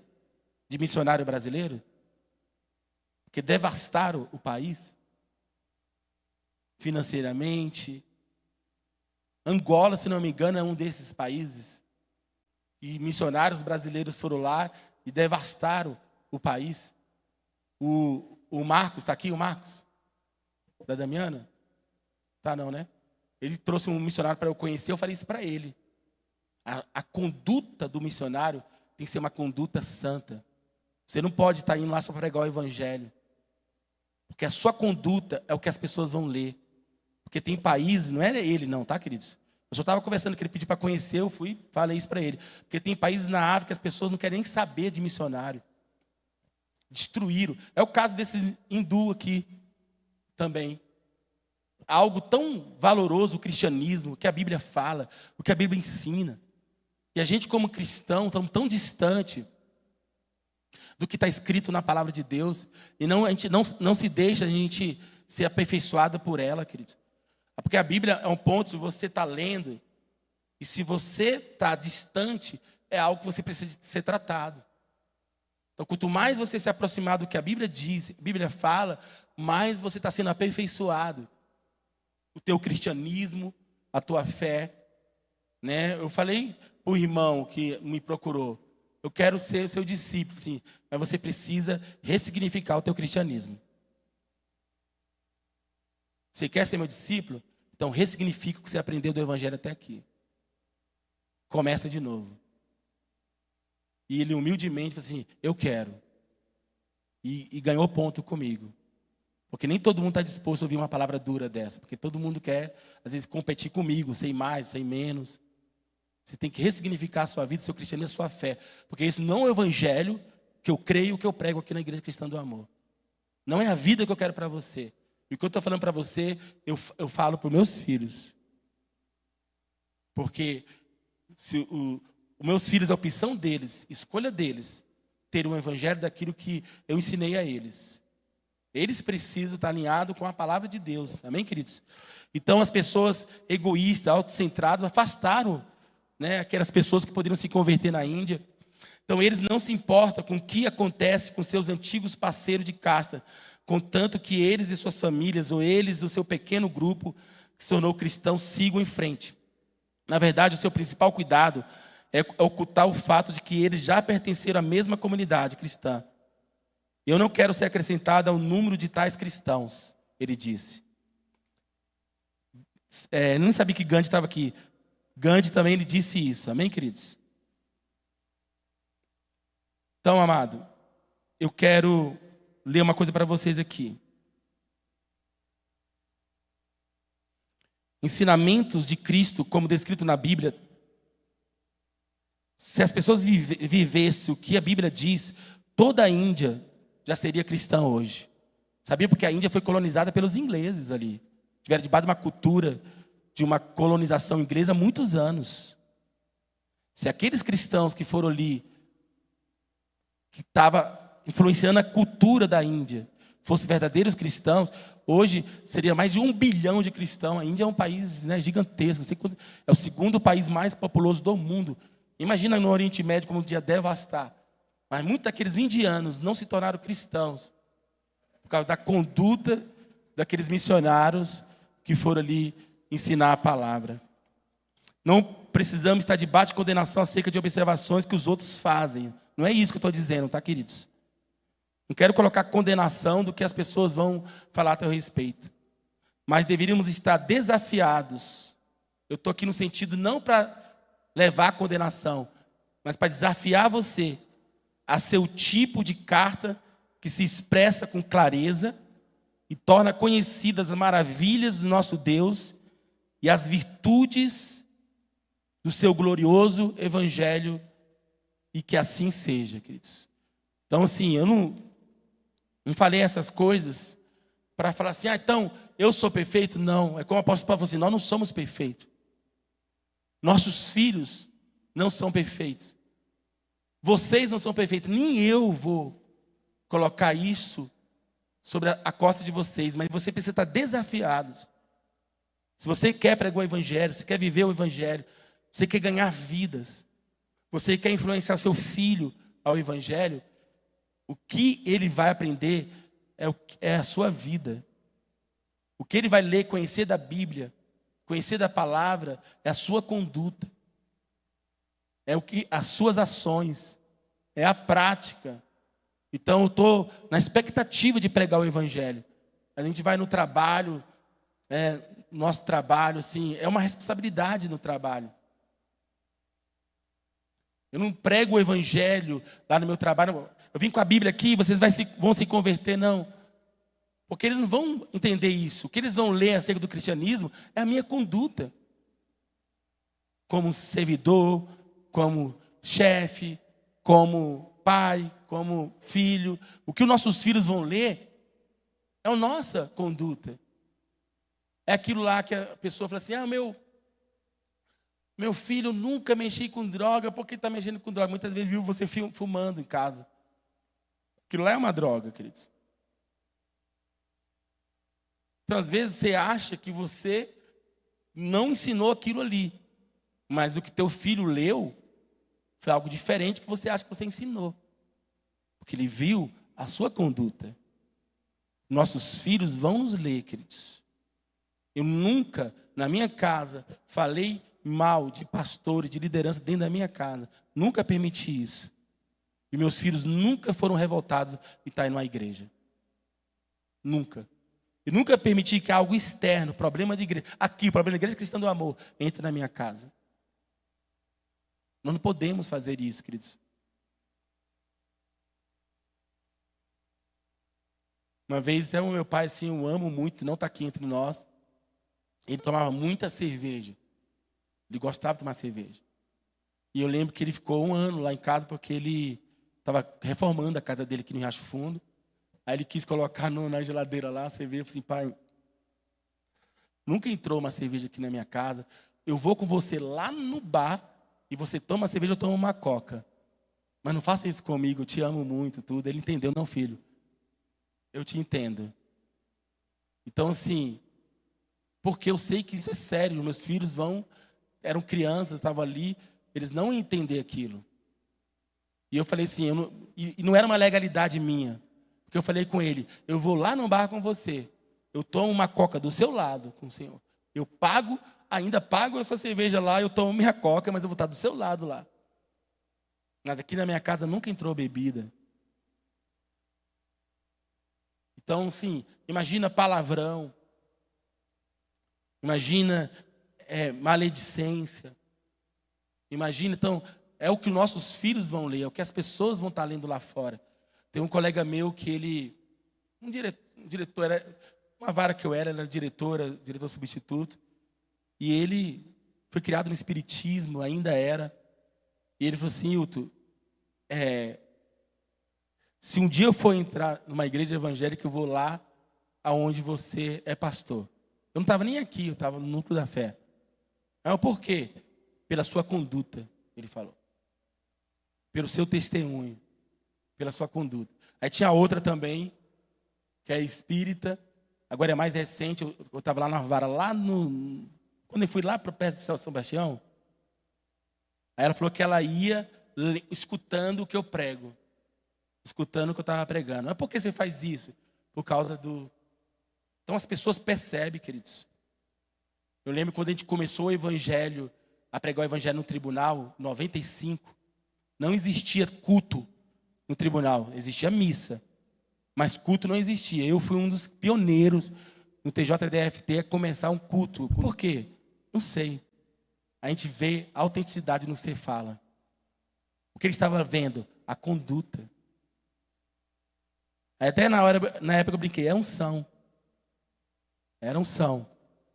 De missionário brasileiro? Que devastaram o país financeiramente. Angola, se não me engano, é um desses países. E missionários brasileiros foram lá e devastaram o país. O Marcos, está aqui o Marcos? Da Damiana? Tá não, né? Ele trouxe um missionário para eu conhecer, eu falei isso para ele. A conduta do missionário tem que ser uma conduta santa. Você não pode estar indo lá só para pregar o evangelho. Porque a sua conduta é o que as pessoas vão ler. Porque tem países, não era ele não, tá, queridos? Eu só estava conversando que ele pediu para conhecer, eu fui, falei isso para ele. Porque tem países na África que as pessoas não querem nem saber de missionário. Destruíram. É o caso desses hindu aqui também. Algo tão valoroso, o cristianismo, o que a Bíblia fala, o que a Bíblia ensina. E a gente, como cristão, estamos tão distante do que está escrito na palavra de Deus. E a gente não se deixa a gente ser aperfeiçoado por ela, queridos. Porque a Bíblia é um ponto, se você está lendo, e se você está distante, é algo que você precisa ser tratado. Então, quanto mais você se aproximar do que a Bíblia diz, a Bíblia fala, mais você está sendo aperfeiçoado. O teu cristianismo, a tua fé. Né? Eu falei para o irmão que me procurou, eu quero ser o seu discípulo, sim, mas você precisa ressignificar o teu cristianismo. Você quer ser meu discípulo? Então ressignifica o que você aprendeu do evangelho até aqui. Começa de novo. E ele humildemente falou assim, eu quero. E ganhou ponto comigo. Porque nem todo mundo está disposto a ouvir uma palavra dura dessa. Porque todo mundo quer, às vezes, competir comigo, sem mais, sem menos. Você tem que ressignificar a sua vida, seu cristianismo, a sua fé. Porque isso não é o evangelho que eu creio, que eu prego aqui na Igreja Cristã do Amor. Não é a vida que eu quero para você. E o que eu estou falando para você, eu falo para os meus filhos. Porque se os meus filhos, a opção deles, escolha deles, ter um evangelho daquilo que eu ensinei a eles. Eles precisam estar alinhados com a palavra de Deus. Amém, queridos? Então, as pessoas egoístas, autocentradas, afastaram, né, aquelas pessoas que poderiam se converter na Índia. Então, eles não se importam com o que acontece com seus antigos parceiros de casta, contanto que eles e suas famílias, ou eles, o seu pequeno grupo, que se tornou cristão, sigam em frente. Na verdade, o seu principal cuidado é ocultar o fato de que eles já pertenceram à mesma comunidade cristã. Eu não quero ser acrescentado ao número de tais cristãos, ele disse. Não sabia que Gandhi estava aqui. Gandhi também ele disse isso, amém, queridos? Então, amado, eu quero ler uma coisa para vocês aqui. Ensinamentos de Cristo, como descrito na Bíblia, Se as pessoas vivessem o que a Bíblia diz, toda a Índia já seria cristã hoje. Sabia? Porque a Índia foi colonizada pelos ingleses ali. Tiveram debaixo de uma cultura, de uma colonização inglesa há muitos anos. Se aqueles cristãos que foram ali, que estavam influenciando a cultura da Índia, fossem verdadeiros cristãos, hoje seria mais de 1 bilhão de cristãos. A Índia é um país, né, gigantesco. É o segundo país mais populoso do mundo. Imagina no Oriente Médio como um dia devastar. Mas muitos daqueles indianos não se tornaram cristãos por causa da conduta daqueles missionários que foram ali ensinar a palavra. Não precisamos estar debaixo de condenação acerca de observações que os outros fazem. Não é isso que eu estou dizendo, tá, queridos? Não quero colocar condenação do que as pessoas vão falar a teu respeito. Mas deveríamos estar desafiados. Eu estou aqui no sentido não para levar a condenação, mas para desafiar você a ser o tipo de carta que se expressa com clareza e torna conhecidas as maravilhas do nosso Deus e as virtudes do seu glorioso evangelho, e que assim seja, queridos. Então, assim, eu não falei essas coisas para falar assim, então, eu sou perfeito? Não, é como o apóstolo Paulo falou assim, nós não somos perfeitos. Nossos filhos não são perfeitos. Vocês não são perfeitos. Nem eu vou colocar isso sobre a costa de vocês, mas você precisa estar desafiado. Se você quer pregar o evangelho, você quer viver o evangelho, você quer ganhar vidas, você quer influenciar seu filho ao evangelho, o que ele vai aprender é a sua vida. O que ele vai ler, conhecer da Bíblia, conhecer da palavra, é a sua conduta. É as suas ações, é a prática. Então eu estou na expectativa de pregar o evangelho. A gente vai no trabalho, nosso trabalho, assim, é uma responsabilidade no trabalho. Eu não prego o evangelho lá no meu trabalho. Eu vim com a Bíblia aqui, vocês vão se converter, não. Porque eles não vão entender isso. O que eles vão ler acerca do cristianismo é a minha conduta. Como servidor, como chefe, como pai, como filho. O que os nossos filhos vão ler é a nossa conduta. É aquilo lá que a pessoa fala assim, meu filho nunca mexi com droga, porque está mexendo com droga? Muitas vezes viu você fumando em casa. Aquilo lá é uma droga, queridos. Então, às vezes, você acha que você não ensinou aquilo ali. Mas o que teu filho leu foi algo diferente que você acha que você ensinou. Porque ele viu a sua conduta. Nossos filhos vão nos ler, queridos. Eu nunca, na minha casa, falei mal de pastores, de liderança dentro da minha casa. Nunca permiti isso. E meus filhos nunca foram revoltados de estar indo à igreja. Nunca. E nunca permiti que algo externo, problema de igreja, aqui, o problema da igreja cristã do amor, entre na minha casa. Nós não podemos fazer isso, queridos. Uma vez, até o meu pai, assim, eu amo muito, não está aqui entre nós. Ele tomava muita cerveja. Ele gostava de tomar cerveja. E eu lembro que ele ficou 1 ano lá em casa, porque ele estava reformando a casa dele aqui no Riacho Fundo. Aí ele quis colocar na geladeira lá a cerveja. Eu falei assim, pai, nunca entrou uma cerveja aqui na minha casa. Eu vou com você lá no bar e você toma uma cerveja, eu tomo uma coca. Mas não faça isso comigo, eu te amo muito, tudo. Ele entendeu, não, filho. Eu te entendo. Então, assim, porque eu sei que isso é sério. Meus filhos eram crianças, estavam ali, eles não iam entender aquilo. E eu falei assim, e não era uma legalidade minha. Porque eu falei com ele, eu vou lá no bar com você, eu tomo uma coca do seu lado com o senhor. Eu pago, ainda pago a sua cerveja lá, eu tomo minha coca, mas eu vou estar do seu lado lá. Mas aqui na minha casa nunca entrou bebida. Então, sim, imagina palavrão. Imagina maledicência. Imagina, então, é o que nossos filhos vão ler, é o que as pessoas vão estar lendo lá fora. Tem um colega meu que ele, um diretor, era uma vara que eu era diretor substituto, e ele foi criado no espiritismo, ainda era. E ele falou assim, Hilton, se um dia eu for entrar numa igreja evangélica, eu vou lá aonde você é pastor. Eu não estava nem aqui, eu estava no núcleo da fé. Mas por quê? Pela sua conduta, ele falou. Pelo seu testemunho, pela sua conduta. Aí tinha outra também, que é espírita, agora é mais recente, eu estava lá na vara, quando eu fui lá para perto de São Sebastião, aí ela falou que ela ia escutando o que eu prego, escutando o que eu estava pregando. Mas por que você faz isso? Por causa do... Então as pessoas percebem, queridos. Eu lembro quando a gente começou o evangelho, a pregar o evangelho no tribunal, em 95, não existia culto no tribunal, existia missa, mas culto não existia. Eu fui um dos pioneiros no TJDFT a começar um culto. Por quê? Não sei. A gente vê a autenticidade no que você fala. O que ele estava vendo? A conduta. Aí até na época eu brinquei, é unção. Era unção.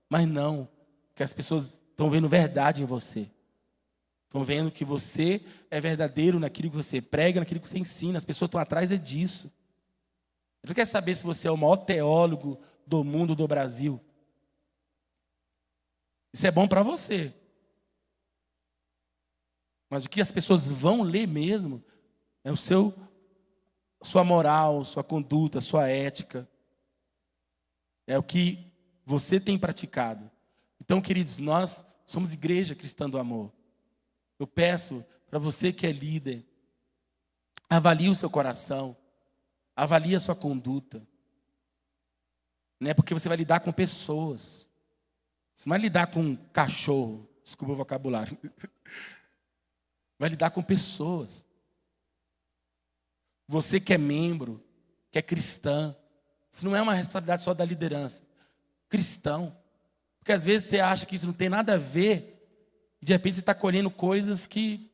Mas não, que as pessoas estão vendo verdade em você. Estão vendo que você é verdadeiro naquilo que você prega, naquilo que você ensina. As pessoas estão atrás disso. Ele não quer saber se você é o maior teólogo do mundo, do Brasil. Isso é bom para você. Mas o que as pessoas vão ler mesmo é sua moral, sua conduta, sua ética. É o que você tem praticado. Então, queridos, nós somos igreja cristã do amor. Eu peço para você que é líder, avalie o seu coração, avalie a sua conduta. Não é porque você vai lidar com pessoas. Você não vai lidar com um cachorro, desculpa o vocabulário. Vai lidar com pessoas. Você que é membro, que é cristã, isso não é uma responsabilidade só da liderança. Cristão. Porque às vezes você acha que isso não tem nada a ver, e de repente você está colhendo coisas que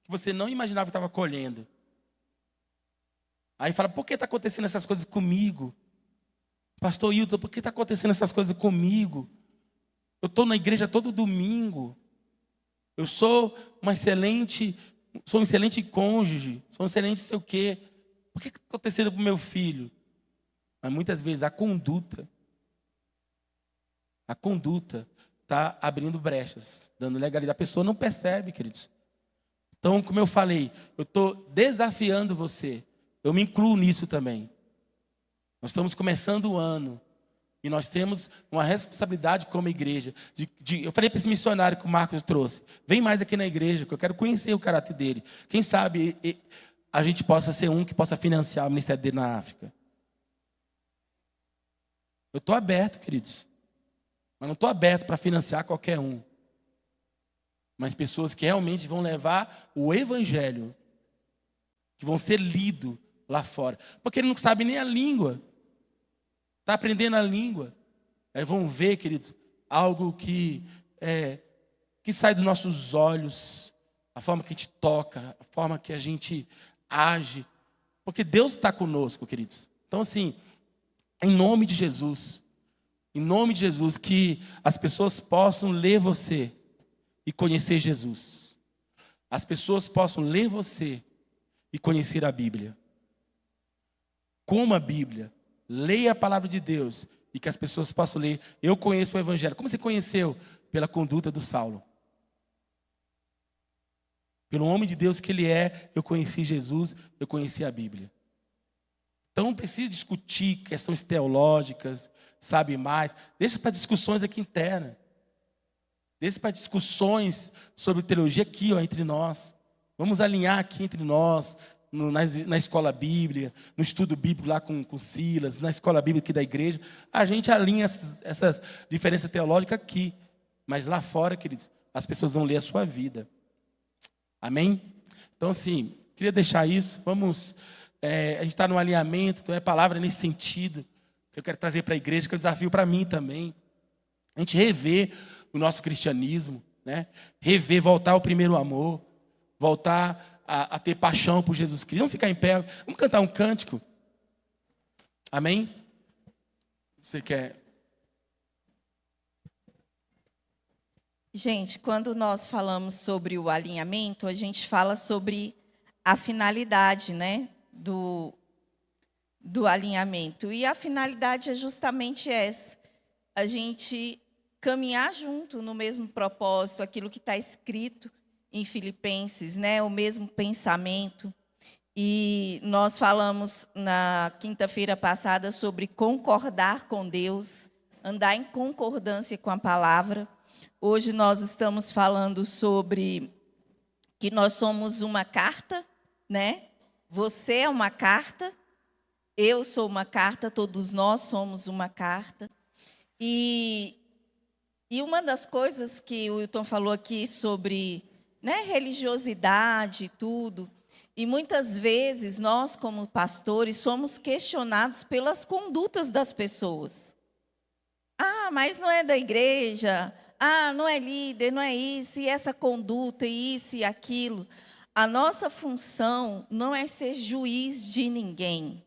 você não imaginava que estava colhendo. Aí fala, por que está acontecendo essas coisas comigo? Pastor Hilton, por que está acontecendo essas coisas comigo? Eu estou na igreja todo domingo. Eu sou um excelente cônjuge, sou um excelente sei o quê. Por que está acontecendo com o meu filho? Mas muitas vezes a conduta está abrindo brechas, dando legalidade. A pessoa não percebe, queridos. Então, como eu falei, eu estou desafiando você. Eu me incluo nisso também. Nós estamos começando o ano. E nós temos uma responsabilidade como igreja. Eu falei para esse missionário que o Marcos trouxe. Vem mais aqui na igreja, que eu quero conhecer o caráter dele. Quem sabe a gente possa ser um que possa financiar o ministério dele na África. Eu estou aberto, queridos. Mas não estou aberto para financiar qualquer um. Mas pessoas que realmente vão levar o evangelho, que vão ser lido lá fora. Porque ele não sabe nem a língua. Está aprendendo a língua. Aí vão ver, querido, algo que sai dos nossos olhos, a forma que a gente toca, a forma que a gente age. Porque Deus está conosco, queridos. Então, assim, em nome de Jesus, que as pessoas possam ler você e conhecer Jesus. As pessoas possam ler você e conhecer a Bíblia. Como a Bíblia. Leia a palavra de Deus e que as pessoas possam ler. Eu conheço o Evangelho. Como você conheceu? Pela conduta do Saulo. Pelo homem de Deus que ele é, eu conheci Jesus, eu conheci a Bíblia. Então não precisa discutir questões teológicas, sabe mais. Deixa para discussões aqui internas. Deixa para discussões sobre teologia aqui, entre nós. Vamos alinhar aqui entre nós. Na escola bíblica, no estudo bíblico lá com Silas, na escola bíblica aqui da igreja, a gente alinha essas diferenças teológicas aqui. Mas lá fora, queridos, as pessoas vão ler a sua vida. Amém? Então, assim, queria deixar isso. A gente está no alinhamento, então é palavra nesse sentido, que eu quero trazer para a igreja, que é um desafio para mim também. A gente rever o nosso cristianismo, né? Rever, voltar ao primeiro amor, voltar a ter paixão por Jesus Cristo. Vamos ficar em pé, vamos cantar um cântico. Amém? Você quer? Gente, quando nós falamos sobre o alinhamento, a gente fala sobre a finalidade, né, do alinhamento. E a finalidade é justamente essa: a gente caminhar junto no mesmo propósito, aquilo que está escrito em Filipenses, né, o mesmo pensamento. E nós falamos na quinta-feira passada sobre concordar com Deus, andar em concordância com a palavra. Hoje nós estamos falando sobre que nós somos uma carta, né? Você é uma carta, eu sou uma carta, todos nós somos uma carta. E uma das coisas que o Wilton falou aqui sobre, né, religiosidade e tudo, e muitas vezes nós, como pastores, somos questionados pelas condutas das pessoas. Ah, mas não é da igreja. Ah, não é líder, não é isso, e essa conduta, e isso e aquilo. A nossa função não é ser juiz de ninguém.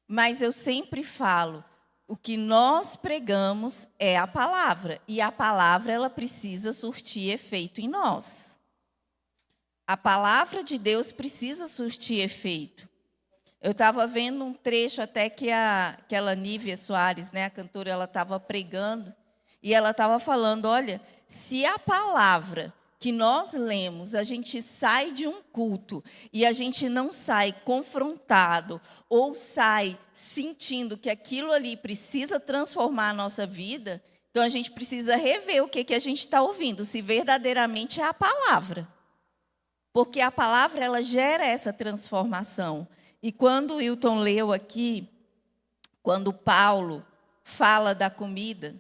Mas eu sempre falo, o que nós pregamos é a palavra. E a palavra, ela precisa surtir efeito em nós. A palavra de Deus precisa surtir efeito. Eu estava vendo um trecho até que aquela Nívia Soares, né, a cantora, ela estava pregando. E ela estava falando, olha, se a palavra que nós lemos, a gente sai de um culto e a gente não sai confrontado ou sai sentindo que aquilo ali precisa transformar a nossa vida, então a gente precisa rever o que a gente está ouvindo, se verdadeiramente é a palavra. Porque a palavra, ela gera essa transformação. E quando o Wilton leu aqui, quando Paulo fala da comida,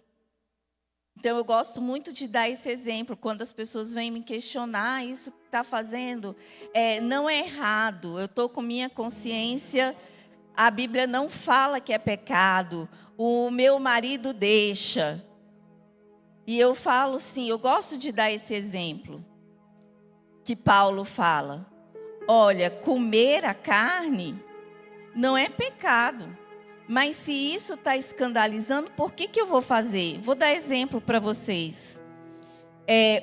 então, eu gosto muito de dar esse exemplo, quando as pessoas vêm me questionar, isso que está fazendo não é errado, eu estou com minha consciência, a Bíblia não fala que é pecado, o meu marido deixa. E eu falo sim, eu gosto de dar esse exemplo, que Paulo fala, olha, comer a carne não é pecado. Mas se isso está escandalizando, por que eu vou fazer? Vou dar exemplo para vocês.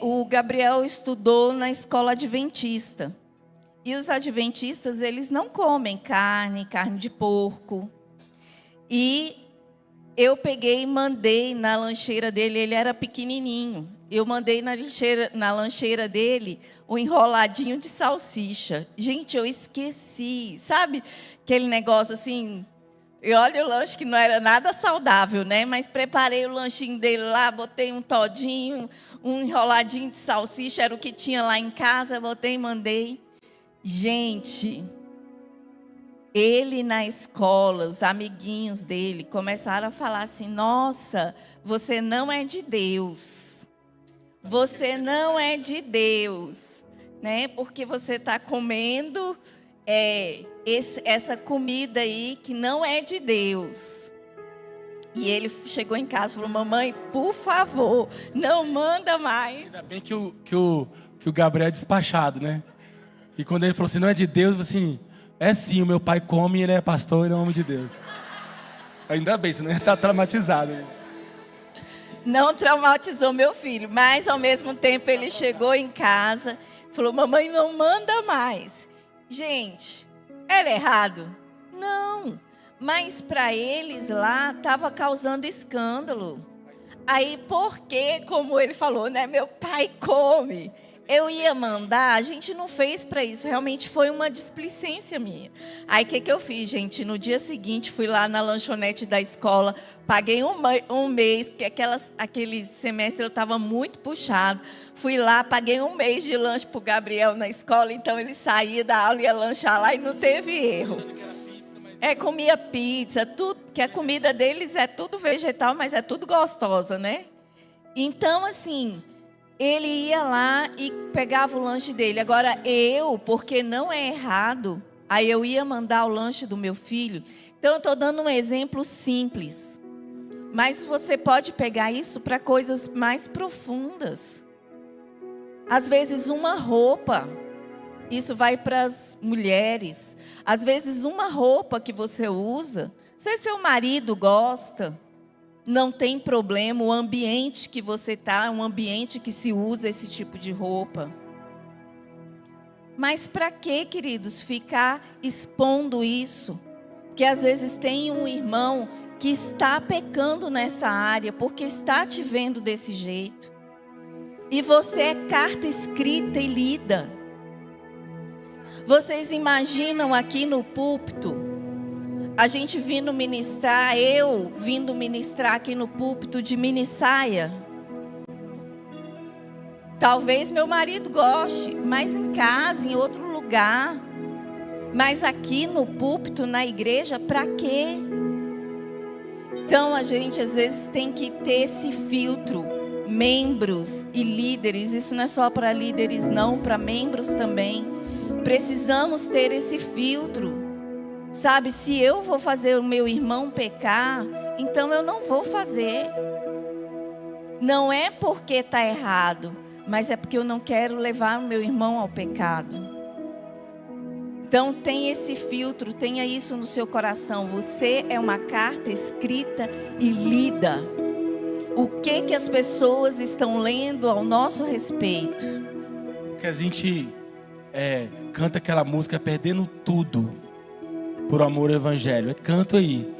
O Gabriel estudou na escola adventista. E os adventistas, eles não comem carne de porco. E eu peguei e mandei na lancheira dele, ele era pequenininho. Eu mandei na lancheira dele um enroladinho de salsicha. Gente, eu esqueci. Sabe aquele negócio assim... E olha o lanche que não era nada saudável, né? Mas preparei o lanchinho dele lá, botei um todinho, um enroladinho de salsicha, era o que tinha lá em casa, botei e mandei. Gente, ele na escola, os amiguinhos dele, começaram a falar assim, nossa, você não é de Deus. Você não é de Deus, né? Porque você está comendo... essa comida aí que não é de Deus. E ele chegou em casa e falou, mamãe, por favor, não manda mais. Ainda bem que o Gabriel é despachado, né? E quando ele falou assim, não é de Deus, eu falei assim, é sim, o meu pai come, ele é pastor, ele é homem de Deus. Ainda bem, senão ele está traumatizado. Né? Não traumatizou meu filho, mas ao mesmo tempo ele chegou em casa, falou, mamãe, não manda mais. Gente, era errado? Não, mas para eles lá estava causando escândalo. Aí, porque, como ele falou, né, meu pai come, eu ia mandar, a gente não fez para isso, realmente foi uma displicência minha. Aí, o que eu fiz, gente? No dia seguinte, fui lá na lanchonete da escola, paguei um mês, porque aquele semestre eu estava muito puxado. Fui lá, paguei um mês de lanche para o Gabriel na escola, então ele saía da aula e ia lanchar lá e não teve erro. Comia pizza, tudo, que a comida deles é tudo vegetal, mas é tudo gostosa, né? Então, assim... ele ia lá e pegava o lanche dele. Agora eu, porque não é errado, aí eu ia mandar o lanche do meu filho. Então eu estou dando um exemplo simples. Mas você pode pegar isso para coisas mais profundas. Às vezes uma roupa, isso vai para as mulheres. Às vezes uma roupa que você usa, se seu marido gosta, Não tem problema, o ambiente que você está é um ambiente que se usa esse tipo de roupa. Mas para que, queridos, ficar expondo isso? Porque às vezes tem um irmão que está pecando nessa área, porque está te vendo desse jeito. E você é carta escrita e lida. Vocês imaginam aqui no púlpito, a gente vindo ministrar, eu vindo ministrar aqui no púlpito de mini saia? Talvez meu marido goste, mas em casa, em outro lugar. Mas aqui no púlpito, na igreja, para quê? Então a gente às vezes tem que ter esse filtro. Membros e líderes, isso não é só para líderes não, para membros também. Precisamos ter esse filtro. Sabe, se eu vou fazer o meu irmão pecar, então eu não vou fazer. Não é porque está errado, mas é porque eu não quero levar o meu irmão ao pecado. Então tenha esse filtro, tenha isso no seu coração. Você é uma carta escrita e lida. O que as pessoas estão lendo ao nosso respeito? Que a gente canta aquela música perdendo tudo por amor ao evangelho. Canto aí.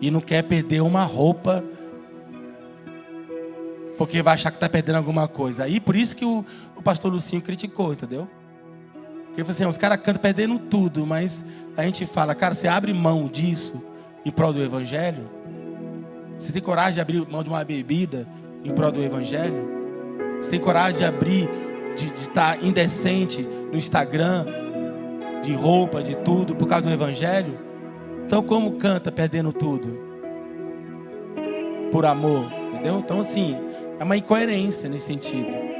E não quer perder uma roupa porque vai achar que está perdendo alguma coisa. Aí por isso que o pastor Lucinho criticou, entendeu? Porque assim, os caras cantam perdendo tudo, mas a gente fala, cara, você abre mão disso em prol do evangelho? Você tem coragem de abrir mão de uma bebida em prol do evangelho? Você tem coragem de abrir, de estar indecente no Instagram, de roupa, de tudo, por causa do evangelho? Então como canta perdendo tudo? Por amor, entendeu? Então assim, é uma incoerência nesse sentido.